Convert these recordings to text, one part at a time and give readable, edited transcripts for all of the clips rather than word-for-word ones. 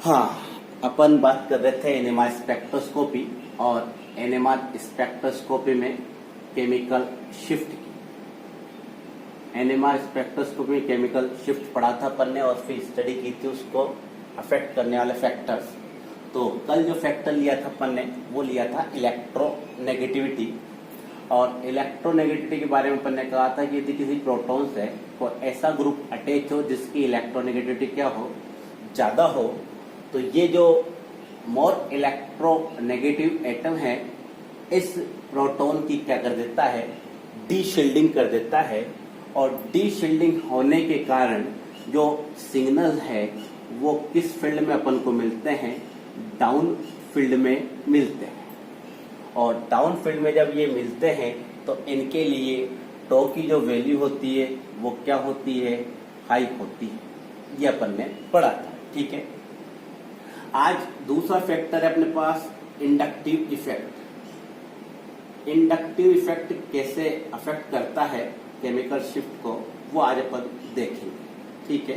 हाँ, अपन बात कर रहे थे एनएमआर स्पेक्ट्रोस्कोपी और एनएमआर स्पेक्ट्रोस्कोपी में केमिकल शिफ्ट की। एनएमआर स्पेक्ट्रोस्कोपी में केमिकल शिफ्ट पढ़ा था अपन ने और फिर स्टडी की थी उसको अफेक्ट करने वाले फैक्टर्स। तो कल जो फैक्टर लिया था अपन ने वो लिया था इलेक्ट्रोनेगेटिविटी। और इलेक्ट्रोनेगेटिविटी के बारे में अपन ने कहा था कि यदि किसी प्रोटॉन से कोई ऐसा ग्रुप अटैच हो जिसकी इलेक्ट्रोनेगेटिविटी क्या हो, ज्यादा हो, तो ये जो मोर इलेक्ट्रोनेगेटिव एटम है इस प्रोटॉन की क्या कर देता है, डी शील्डिंग कर देता है। और डी शील्डिंग होने के कारण जो सिग्नल है वो किस फील्ड में अपन को मिलते हैं, डाउन फील्ड में मिलते हैं। और डाउन फील्ड में जब ये मिलते हैं तो इनके लिए टो की जो वैल्यू होती है वो क्या होती है, हाई होती है। ये अपन ने पढ़ा था, ठीक है। आज दूसरा फैक्टर है अपने पास इंडक्टिव इफेक्ट। इंडक्टिव इफेक्ट कैसे अफेक्ट करता है केमिकल शिफ्ट को, वो आज अपन देखेंगे, ठीक है।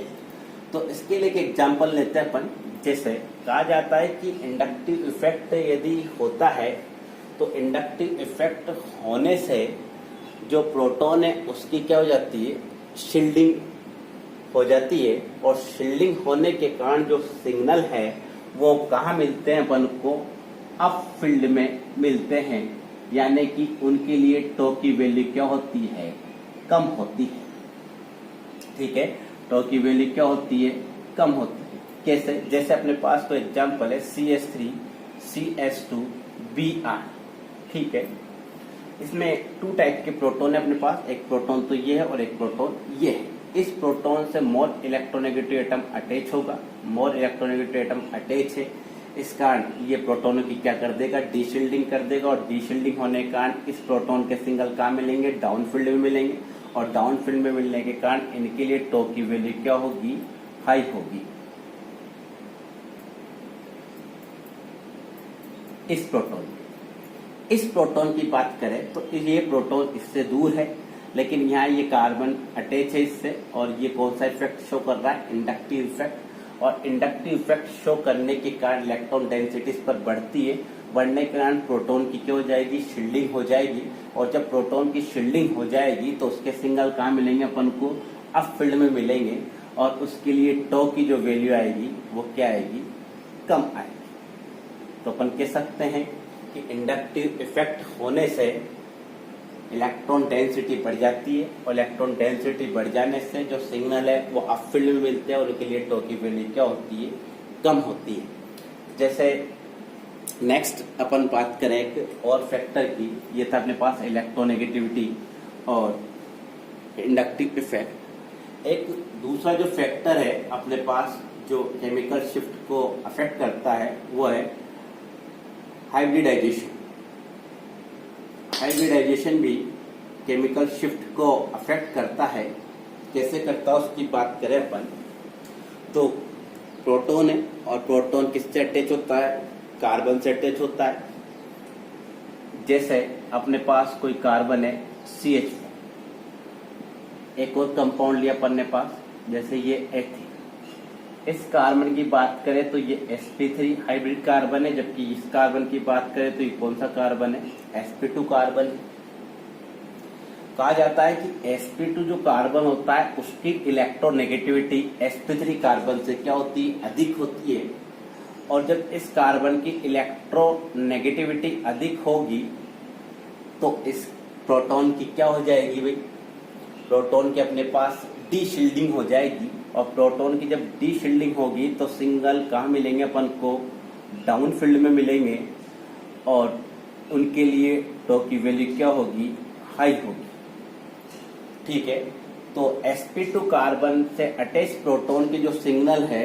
तो इसके लिए एक एग्जांपल लेते हैं अपन। जैसे कहा जाता है कि इंडक्टिव इफेक्ट यदि होता है तो इंडक्टिव इफेक्ट होने से जो प्रोटॉन है उसकी क्या हो जाती है, शील्डिंग हो जाती है। और शील्डिंग होने के कारण जो सिग्नल है वो कहाँ मिलते हैं अपन को, अप फील्ड में मिलते हैं। यानी कि उनके लिए टो की वैल्यू क्या होती है, कम होती है, ठीक है। टो की वैल्यू क्या होती है, कम होती है। कैसे, जैसे अपने पास कोई एग्जांपल है CH3 CH2 Br, ठीक है। इसमें टू टाइप के प्रोटॉन है अपने पास, एक प्रोटॉन तो ये है और एक प्रोटॉन ये है। इस प्रोटॉन से मोर इलेक्ट्रोनेगेटिव एटम अटैच होगा, मोर इलेक्ट्रोनेगेटिव एटम अटैच है, इस कारण ये प्रोटॉनों की क्या कर देगा, डीशील्डिंग कर देगा। और डीशील्डिंग होने के कारण इस प्रोटॉन के सिंगल कहाँ मिलेंगे, डाउन फील्ड में मिलेंगे। और डाउन फील्ड में मिलने के कारण इनके लिए टो की वैल्यू क्या होगी, हाई होगी। इस प्रोटॉन की बात करें तो ये प्रोटॉन इससे दूर है, लेकिन यहाँ ये कार्बन अटैच है इससे। और ये कौन सा इफेक्ट शो कर रहा है, इंडक्टिव इफेक्ट। और इंडक्टिव इफेक्ट शो करने के कारण इलेक्ट्रॉन डेंसिटी इस पर बढ़ती है। बढ़ने के कारण प्रोटॉन की क्या हो जाएगी, शील्डिंग हो जाएगी। और जब प्रोटॉन की शील्डिंग हो जाएगी तो उसके सिंगल कहाँ मिलेंगे अपन को, अप फील्ड में मिलेंगे। और उसके लिए टो की जो वैल्यू आएगी वो क्या आएगी, कम आएगी। तो अपन कह सकते हैं कि इंडक्टिव इफेक्ट होने से इलेक्ट्रॉन डेंसिटी बढ़ जाती है। और इलेक्ट्रॉन डेंसिटी बढ़ जाने से जो सिग्नल है वो अप फील्ड में मिलते हैं और उनके लिए टो की वैल्यू क्या होती है, कम होती है। जैसे नेक्स्ट अपन बात करें एक और फैक्टर की, ये था अपने पास इलेक्ट्रोनेगेटिविटी और इंडक्टिव इफेक्ट। एक दूसरा जो फैक्टर है अपने पास जो केमिकल शिफ्ट को अफेक्ट करता है वो है हाइब्रिडाइजेशन। हाइब्रिडाइजेशन भी केमिकल शिफ्ट को अफेक्ट करता है। कैसे करता है उसकी बात करें अपन तो प्रोटॉन है और प्रोटॉन किससे अटैच होता है, कार्बन से अटैच होता है। जैसे अपने पास कोई कार्बन है CH4, एक और कंपाउंड लिया अपन ने पास, जैसे ये एथीन। इस कार्बन की बात करें तो ये sp3 हाइब्रिड कार्बन है, जबकि इस कार्बन की बात करें तो ये कौन सा कार्बन है, sp2 कार्बन है। कहा जाता है कि sp2 जो कार्बन होता है उसकी इलेक्ट्रोनेगेटिविटी sp3 कार्बन से क्या होती है, अधिक होती है। और जब इस कार्बन की इलेक्ट्रोनेगेटिविटी अधिक होगी तो इस प्रोटॉन की क्या हो जाएगी भाई, प्रोटॉन के अपने पास डी शील्डिंग हो जाएगी। और प्रोटॉन की जब डी शील्डिंग होगी तो सिंगल कहाँ मिलेंगे अपन को, डाउन फील्ड में मिलेंगे। और उनके लिए टो की वैल्यू क्या होगी, हाई होगी, ठीक है। तो sp2 कार्बन से अटैच प्रोटॉन की जो सिग्नल है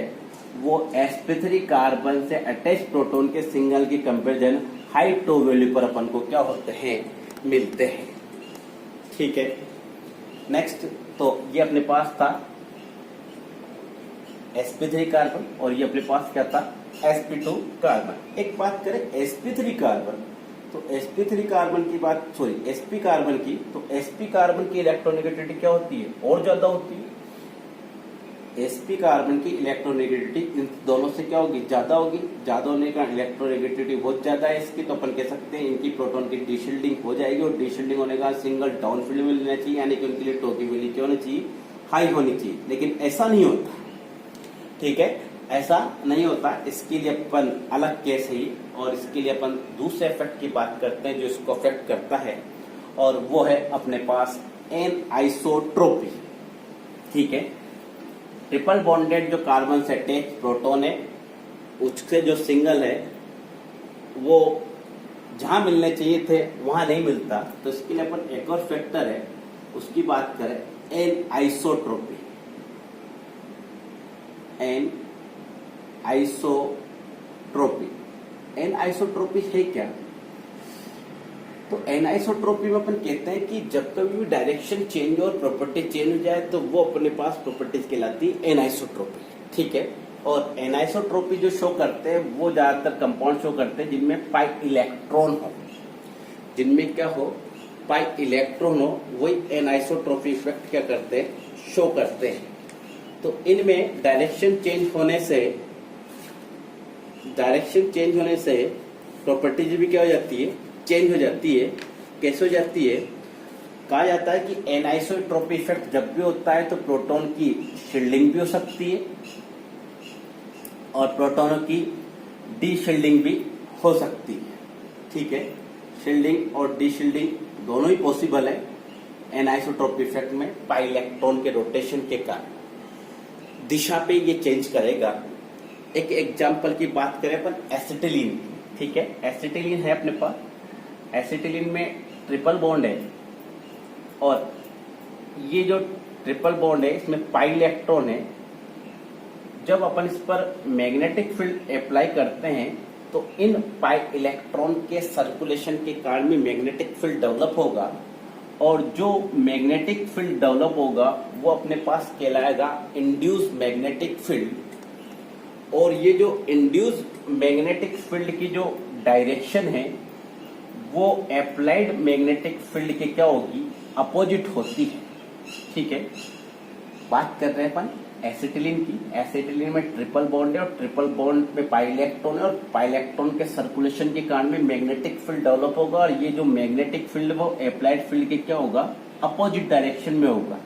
वो sp3 कार्बन से अटैच प्रोटॉन के सिग्नल की कंपैरिजन हाई टो वैल्यू पर अपन को क्या होते हैं, मिलते हैं, ठीक है। नेक्स्ट तो ये अपने पास था sp3 कार्बन और ये अपने पास क्या था, sp2 कार्बन। एक बात करें sp3 कार्बन तो sp3 कार्बन की बात, सॉरी sp कार्बन की, तो sp कार्बन की इलेक्ट्रोनेगेटिविटी क्या होती है, और ज्यादा होती है। sp कार्बन की इलेक्ट्रोनेगेटिविटी इन दोनों से क्या होगी, ज्यादा होगी। ज्यादा होने का इलेक्ट्रोनेगेटिविटी बहुत ज्यादा है इसकी, तो अपन कह सकते हैं इनकी प्रोटॉन की डीशिल्डिंग हो जाएगी, और डीशिल्डिंग होने का सिंगल डाउन फील्ड में लेना चाहिए, यानी कि उनके लिए टोकी वैल्यू क्या होनी चाहिए, हाई होनी चाहिए। लेकिन ऐसा नहीं होता, ठीक है, ऐसा नहीं होता। इसके लिए अपन अलग केस है, और इसके लिए अपन दूसरे इफेक्ट की बात करते हैं जो इसको अफेक्ट करता है, और वो है अपने पास एन आइसोट्रोपी। ठीक है, ट्रिपल बॉन्डेड जो कार्बन से अटैच प्रोटॉन है उससे जो सिंगल है वो जहां मिलने चाहिए थे वहां नहीं मिलता, तो इसके लिए अपन एक और फैक्टर है उसकी बात करें, anisotropy. Anisotropy, anisotropy है क्या? तो एन आइसोट्रोपी में अपन कहते हैं कि जब कभी भी डायरेक्शन चेंज और प्रॉपर्टी चेंज हो जाए तो वो अपने पास प्रॉपर्टीज कहलाती है एन आइसोट्रोपी। ठीक है, और एन आइसोट्रोपी जो शो करते हैं वो ज्यादातर कंपाउंड शो करते हैं जिनमें पाई इलेक्ट्रॉन हो, जिनमें क्या हो, पाई इलेक्ट्रॉन हो, वही एन आइसोट्रोपी इफेक्ट क्या करते हैं, शो करते हैं। तो इनमें डायरेक्शन चेंज होने से प्रॉपर्टीज भी क्या हो जाती है, चेंज हो जाती है। कैसे हो जाती है? कहा जाता है कि एनाइसोट्रोपी इफेक्ट जब भी होता है तो प्रोटॉन की शील्डिंग भी हो सकती है और प्रोटॉनों की डी शील्डिंग भी हो सकती है। ठीक है, शील्डिंग और डी शील्डिंग दोनों ही पॉसिबल है एनाइसोट्रोपी इफेक्ट में, पाई इलेक्ट्रॉन के रोटेशन के कारण दिशा पे ये चेंज करेगा। एक एग्जांपल की बात करें अपन एसिटिलीन की। ठीक है, एसिटिलीन है अपने पास, एसिटिलीन में ट्रिपल बॉन्ड है और ये जो ट्रिपल बॉन्ड है इसमें पाई इलेक्ट्रॉन है। जब अपन इस पर मैग्नेटिक फील्ड अप्लाई करते हैं तो इन पाई इलेक्ट्रॉन के सर्कुलेशन के कारण भी मैग्नेटिक फील्ड डेवलप होगा, और जो मैग्नेटिक फील्ड डेवलप होगा वो अपने पास कहलाएगा इंड्यूस मैग्नेटिक फील्ड। और ये जो इंड्यूस मैग्नेटिक फील्ड की जो डायरेक्शन है वो अप्लाइड मैग्नेटिक फील्ड के क्या होगी, अपोजिट होती है। ठीक है, बात कर रहे हैं अपन एसिटिलीन की। एसिटिलीन में ट्रिपल बॉन्ड है और ट्रिपल बॉन्ड में पाई इलेक्ट्रॉन है, और पाई इलेक्ट्रॉन के सर्कुलेशन के कारण में मैग्नेटिक फील्ड डेवलप होगा, और ये जो मैग्नेटिक फील्ड वो अप्लाइड फील्ड के क्या होगा, अपोजिट डायरेक्शन में होगा।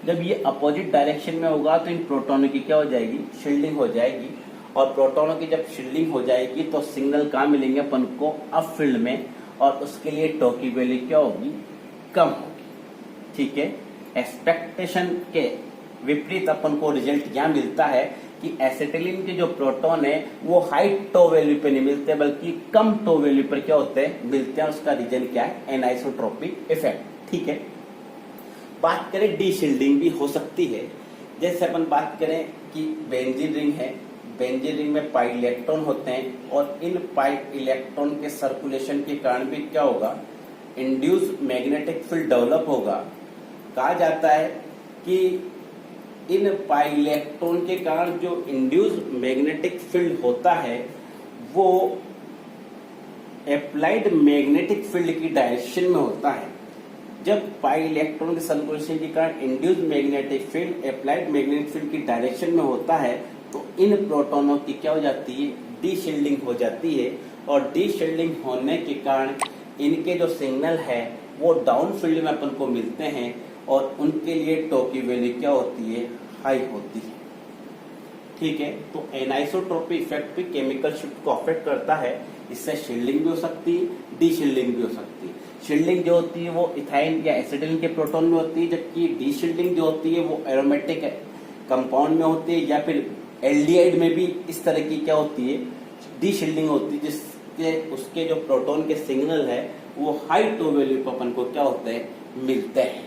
जब ये अपोजिट डायरेक्शन में होगा तो इन प्रोटॉनों की क्या हो जाएगी, शील्डिंग हो जाएगी, और प्रोटॉनों की जब शील्डिंग हो जाएगी तो सिग्नल कहाँ मिलेंगे अपन को, अप फील्ड में, और उसके लिए टॉकी वैल्यू क्या होगी, कम होगी। ठीक है, एक्सपेक्टेशन के विपरीत अपन को रिजल्ट क्या मिलता है कि एसिटिलीन के जो प्रोटॉन है वो हाई टो वैल्यू पे नहीं मिलते बल्कि कम टो वैल्यू पर क्या होते हैं, मिलते हैं। उसका रीजन क्या है, एनाइसोट्रोपी इफेक्ट। ठीक है, बात करें डी शील्डिंग भी हो सकती है। जैसे अपन बात करें कि बेंजीन रिंग है, बेंजीन रिंग में पाई इलेक्ट्रॉन होते हैं, और इन पाई इलेक्ट्रॉन के सर्कुलेशन के कारण भी क्या होगा, इंड्यूस मैग्नेटिक फील्ड डेवलप होगा। कहा जाता है कि इन पाई इलेक्ट्रॉन के कारण जो इंड्यूस मैग्नेटिक फील्ड होता है वो अप्लाइड मैग्नेटिक फील्ड की डायरेक्शन में होता है। जब पाई इलेक्ट्रॉन के सर्कुलेशन के कारण induce magnetic field applied magnetic field की डायरेक्शन में होता है तो इन प्रोटॉनों की क्या हो जाती है, डी शील्डिंग हो जाती है, और डी शील्डिंग होने के कारण इनके जो सिग्नल है वो डाउन फील्ड में अपन को मिलते हैं, और उनके लिए टॉकी वैल्यू क्या होती है, हाई होती है। ठीक है, तो एनाइसोट्रोपी इफेक्ट भी केमिकल शिफ्ट को अफेक्ट करता है। इससे शील्डिंग भी हो सकती है, डी शील्डिंग भी हो सकती है। शील्डिंग जो होती है वो इथाइन या एसिटिलीन के प्रोटॉन में होती है, जबकि डी शील्डिंग जो होती है वो एरोमेटिक कंपाउंड में होती है, या फिर एल्डिहाइड में भी इस तरह की क्या होती है, डी शील्डिंग होती है, जिसके उसके जो प्रोटॉन के सिग्नल है वो हाई टो वैल्यू पर अपन को क्या होते हैं, मिलते हैं।